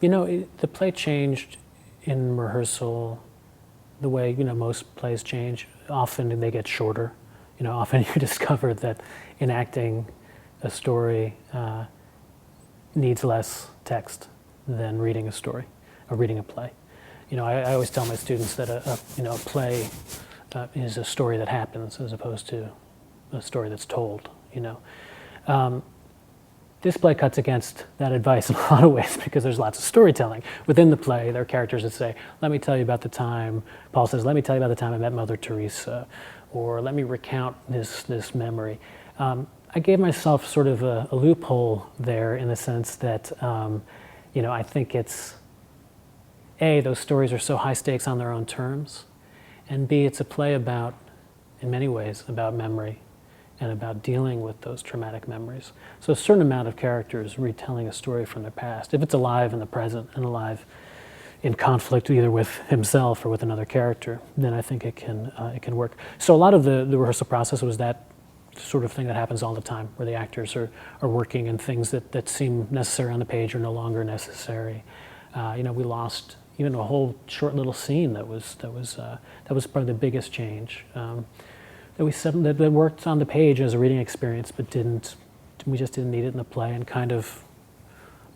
The play changed in rehearsal the way, most plays change. Often they get shorter. Often you discover that enacting a story needs less text than reading a story or reading a play. I always tell my students that a play is a story that happens as opposed to a story that's told. This play cuts against that advice in a lot of ways because there's lots of storytelling. Within the play, there are characters that say, let me tell you about the time, Paul says, let me tell you about the time I met Mother Teresa, or let me recount this memory. I gave myself sort of a loophole there in the sense that, I think it's, A, those stories are so high stakes on their own terms, and B, it's a play about, in many ways, about memory and about dealing with those traumatic memories. So a certain amount of characters retelling a story from their past, if it's alive in the present and alive in conflict either with himself or with another character, then I think it can work. So a lot of the rehearsal process was that sort of thing that happens all the time, where the actors are working and things that seem necessary on the page are no longer necessary. We lost even a whole short little scene that was probably the biggest change. That worked on the page as a reading experience, but we just didn't need it in the play, and kind of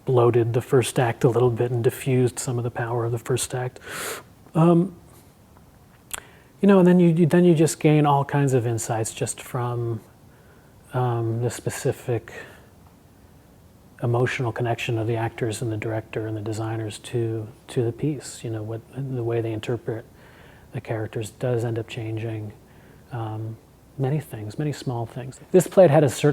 bloated the first act a little bit and diffused some of the power of the first act. And then you just gain all kinds of insights just from the specific emotional connection of the actors and the director and the designers to the piece. The way they interpret the characters does end up changing many things, many small things. This play had a fair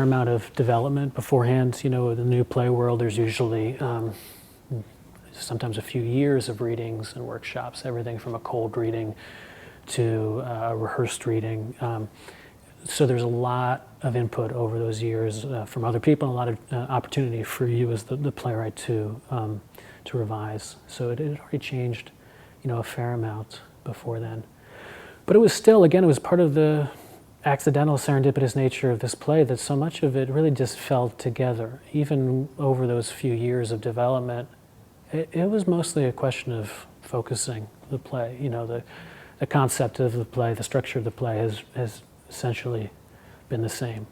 amount of development beforehand. In the new play world, there's usually sometimes a few years of readings and workshops, everything from a cold reading to a rehearsed reading. So there's a lot of input over those years from other people, and a lot of opportunity for you as the playwright to revise. So it had already changed, a fair amount before then. But it was still, again, it was part of the accidental, serendipitous nature of this play that so much of it really just fell together. Even over those few years of development, it was mostly a question of focusing the play. The concept of the play, the structure of the play has essentially been the same.